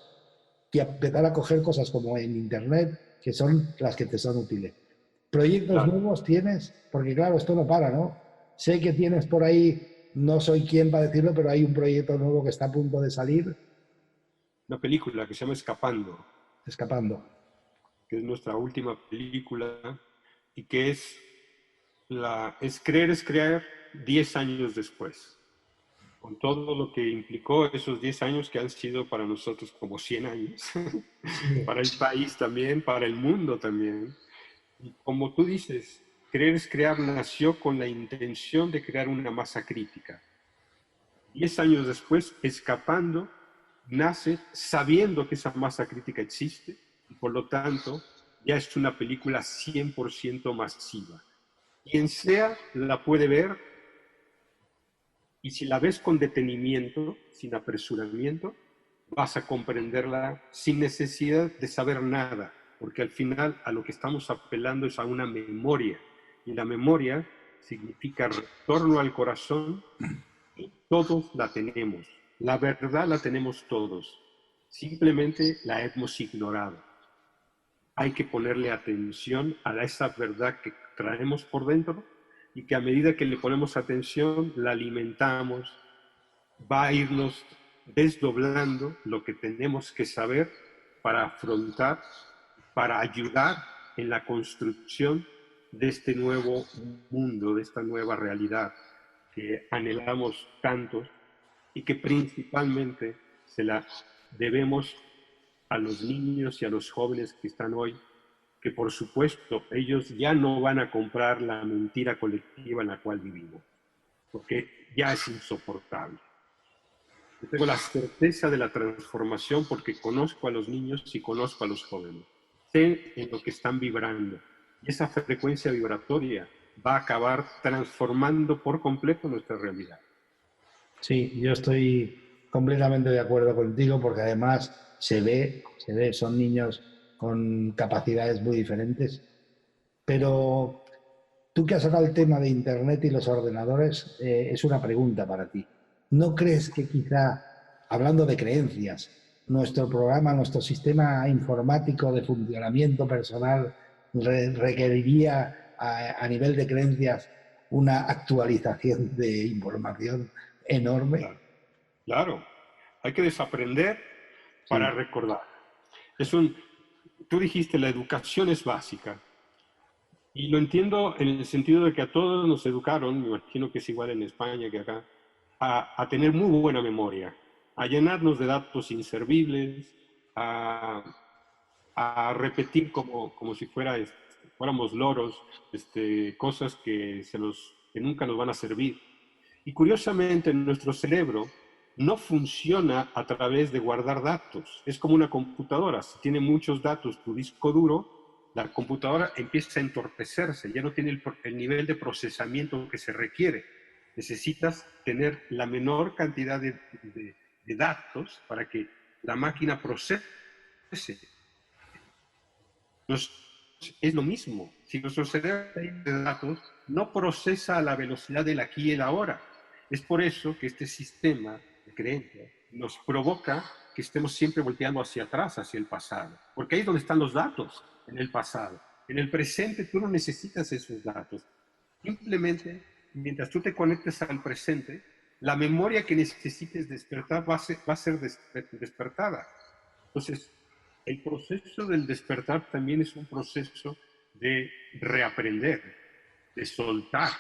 C: como en internet que son las que te son útiles. ¿Proyectos
D: Claro.
C: nuevos tienes? Porque claro, esto no para, ¿no? Sé que tienes por ahí, no soy quien para decirlo, pero hay un proyecto nuevo que está a punto de salir,
D: Una película que se llama Escapando,
C: escapando.
D: que es nuestra última película y que es creer es crear 10 años después, con todo lo que implicó esos 10 años que han sido para nosotros como 100 años,
C: Sí,
D: para el país también, para el mundo también. Y como tú dices, creer es crear nació con la intención de crear una masa crítica. 10 años después, Escapando nace sabiendo que esa masa crítica existe y por lo tanto ya es una película 100% masiva. Quien sea la puede ver y si la ves con detenimiento, sin apresuramiento, vas a comprenderla sin necesidad de saber nada, porque al final a lo que estamos apelando es a una memoria y la memoria significa retorno al corazón, y todos la tenemos. La verdad la tenemos todos. Simplemente la hemos ignorado. Hay que ponerle atención a esa verdad que traemos por dentro y que a medida que le ponemos atención, la alimentamos, va a irnos desdoblando lo que tenemos que saber para afrontar, para ayudar en la construcción de este nuevo mundo, de esta nueva realidad que anhelamos tanto y que principalmente se la debemos a los niños y a los jóvenes que están hoy, que por supuesto ellos ya no van a comprar la mentira colectiva en la cual vivimos, porque ya es insoportable. Yo tengo la certeza de la transformación porque conozco a los niños y conozco a los jóvenes. Sé en lo que están vibrando. Y esa frecuencia vibratoria va a acabar transformando por completo nuestra realidad.
C: Sí, yo estoy completamente de acuerdo contigo porque además se ve, son niños con capacidades muy diferentes. Pero tú que has sacado el tema de Internet y los ordenadores, es una pregunta para ti. ¿No crees que quizá, hablando de creencias, nuestro programa, nuestro sistema informático de funcionamiento personal requeriría a nivel de creencias una actualización de información enorme?
D: Claro, claro. Hay que desaprender para recordar. Tú dijiste, la educación es básica. Y lo entiendo en el sentido de que a todos nos educaron, me imagino que es igual en España que acá, a tener muy buena memoria, a llenarnos de datos inservibles, a repetir como si fuéramos loros, cosas que nunca nos van a servir. Y curiosamente, nuestro cerebro no funciona a través de guardar datos. Es como una computadora. Si tiene muchos datos tu disco duro, la computadora empieza a entorpecerse, ya no tiene el nivel de procesamiento que se requiere. Necesitas tener la menor cantidad de datos para que la máquina procese. Es lo mismo. Si nuestro cerebro de datos no procesa a la velocidad del aquí y el ahora. Es por eso que este sistema de creencia nos provoca que estemos siempre volteando hacia atrás, hacia el pasado. Porque ahí es donde están los datos, en el pasado. En el presente tú no necesitas esos datos. Simplemente, mientras tú te conectes al presente, la memoria que necesites despertar va a ser despertada. Entonces, el proceso del despertar también es un proceso de reaprender, de soltar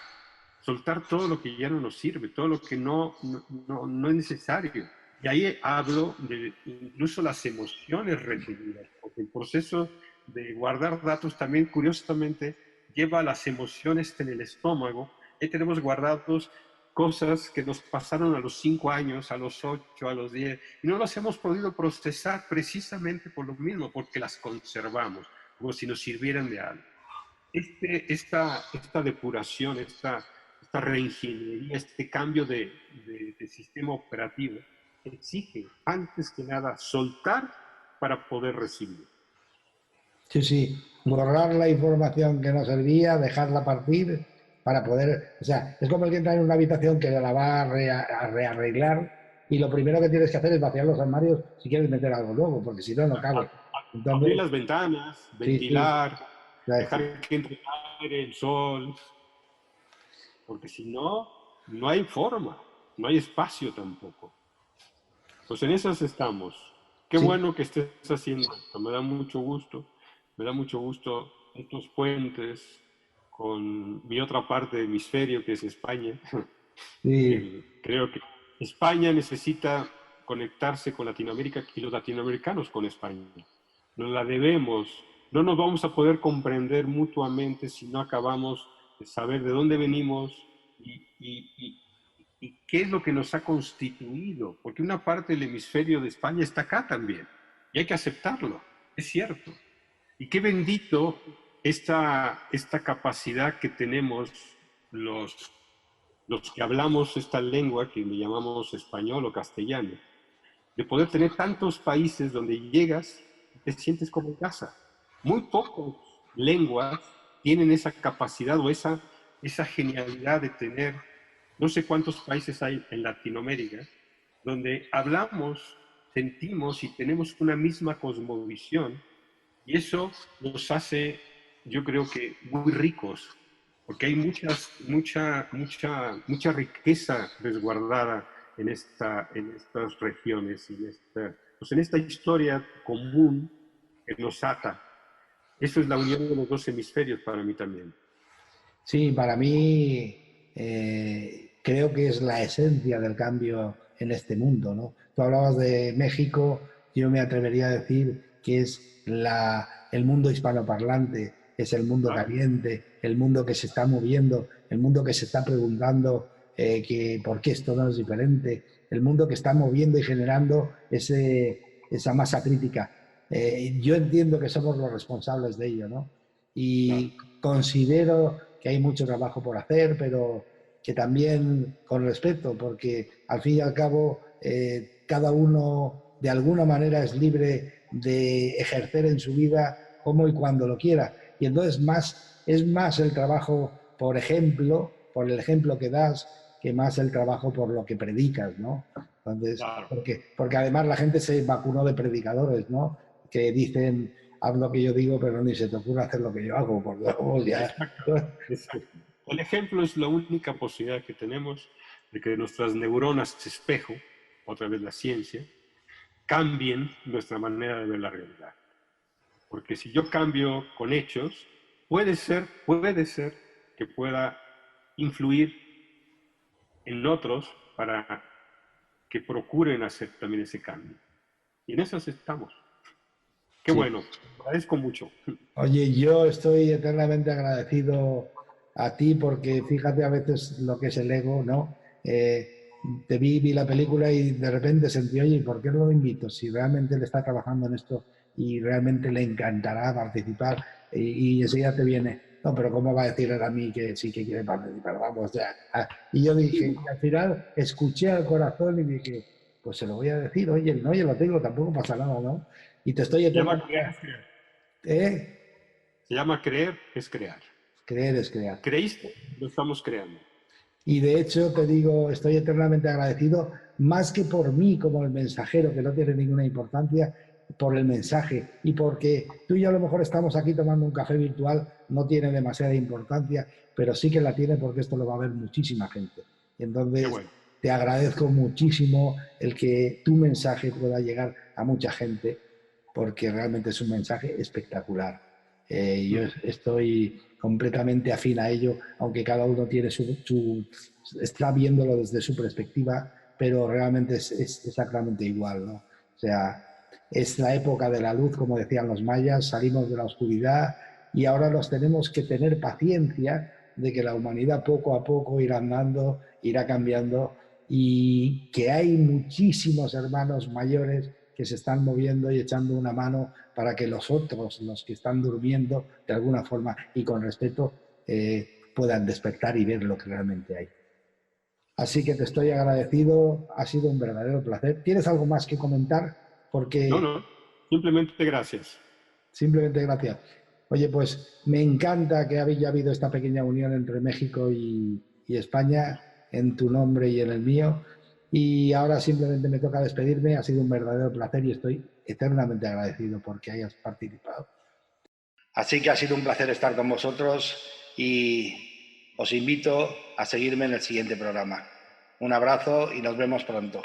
D: todo lo que ya no nos sirve, todo lo que no es necesario. Y ahí hablo de incluso las emociones reprimidas, porque el proceso de guardar datos también, curiosamente, lleva a las emociones en el estómago. Ahí tenemos guardados cosas que nos pasaron a los 5 años, a los 8, a los 10, y no las hemos podido procesar precisamente por lo mismo, porque las conservamos, como si nos sirvieran de algo. Esta depuración, esta reingeniería, este cambio de sistema operativo, exige, antes que nada, soltar para poder recibir.
C: Sí, borrar la información que no servía, dejarla partir para poder... O sea, es como el que entra en una habitación que la va a rearreglar y lo primero que tienes que hacer es vaciar los armarios si quieres meter algo nuevo, porque si no, no cabe.
D: Entonces, abrir las ventanas, ventilar, dejar que entre el aire, el sol, porque si no, no hay forma, no hay espacio tampoco. Pues en esas estamos. Qué bueno que estés haciendo esto, me da mucho gusto estos puentes con mi otra parte del hemisferio, que es España.
C: Sí.
D: Creo que España necesita conectarse con Latinoamérica y los latinoamericanos con España. Nos la debemos. No nos vamos a poder comprender mutuamente si no acabamos de saber de dónde venimos y qué es lo que nos ha constituido. Porque una parte del hemisferio de España está acá también. Y hay que aceptarlo. Es cierto. Y qué bendito esta capacidad que tenemos los que hablamos esta lengua que le llamamos español o castellano, de poder tener tantos países donde llegas y te sientes como en casa. Muy pocas lenguas tienen esa capacidad o esa esa genialidad de tener, no sé cuántos países hay en Latinoamérica, donde hablamos, sentimos y tenemos una misma cosmovisión, y eso nos hace, yo creo que, muy ricos, porque hay mucha riqueza resguardada en estas regiones, en esta historia común que nos ata. Eso es la unión de los dos hemisferios para mí también.
C: Sí, para mí creo que es la esencia del cambio en este mundo, ¿no? Tú hablabas de México, yo me atrevería a decir que es el mundo hispanoparlante, es el mundo
D: Claro.
C: caliente, el mundo que se está moviendo, el mundo que se está preguntando que por qué esto no es diferente, el mundo que está moviendo y generando esa masa crítica. Yo entiendo que somos los responsables de ello, ¿no? Y considero que hay mucho trabajo por hacer, pero que también con respeto, porque al fin y al cabo cada uno de alguna manera es libre de ejercer en su vida como y cuando lo quiera. Y entonces es más el trabajo por ejemplo, por el ejemplo que das, que más el trabajo por lo que predicas, ¿no? Entonces,
D: Claro.
C: porque además la gente se vacunó de predicadores, ¿no? Que dicen, haz lo que yo digo, pero ni se te ocurre hacer lo que yo hago, porque vamos, ya...
D: Exacto, exacto. El ejemplo es la única posibilidad que tenemos de que nuestras neuronas espejo, otra vez la ciencia, cambien nuestra manera de ver la realidad. Porque si yo cambio con hechos, puede ser que pueda influir en otros para que procuren hacer también ese cambio. Y en eso estamos. Qué
C: Sí.
D: bueno, agradezco mucho.
C: Oye, yo estoy eternamente agradecido a ti porque fíjate a veces lo que es el ego, ¿no? Te vi la película y de repente sentí, oye, ¿por qué no lo invito? Si realmente él está trabajando en esto y realmente le encantará participar y enseguida te viene, no, pero ¿cómo va a decir él a mí que sí que quiere participar? Vamos, ya. Y yo dije, y al final escuché al corazón y dije, pues se lo voy a decir, oye, no, yo lo tengo, tampoco pasa nada, ¿no? Y te estoy
D: Se llama
C: eternamente...
D: creer es crear.
C: ¿Eh?
D: Se llama creer es crear.
C: Creer es crear.
D: ¿Creíste? Lo estamos creando.
C: Y de hecho te digo, estoy eternamente agradecido, más que por mí como el mensajero, que no tiene ninguna importancia, por el mensaje. Y porque tú y yo a lo mejor estamos aquí tomando un café virtual, no tiene demasiada importancia, pero sí que la tiene porque esto lo va a ver muchísima gente. Y
D: Qué
C: entonces
D: bueno.
C: te agradezco muchísimo el que tu mensaje pueda llegar a mucha gente, porque realmente es un mensaje espectacular. Yo estoy completamente afín a ello, aunque cada uno tiene está viéndolo desde su perspectiva, pero realmente es exactamente igual, ¿no? O sea, es la época de la luz, como decían los mayas, salimos de la oscuridad y ahora nos tenemos que tener paciencia de que la humanidad poco a poco irá andando, irá cambiando y que hay muchísimos hermanos mayores que se están moviendo y echando una mano para que los otros, los que están durmiendo, de alguna forma y con respeto, puedan despertar y ver lo que realmente hay. Así que te estoy agradecido, ha sido un verdadero placer. ¿Tienes algo más que comentar?
D: No,
C: Porque
D: no, simplemente gracias.
C: simplemente gracias. Oye, pues me encanta que haya habido esta pequeña unión entre México y España en tu nombre y en el mío. Y ahora simplemente me toca despedirme. Ha sido un verdadero placer y estoy eternamente agradecido porque hayas participado. Así que ha sido un placer estar con vosotros y os invito a seguirme en el siguiente programa. Un abrazo y nos vemos pronto.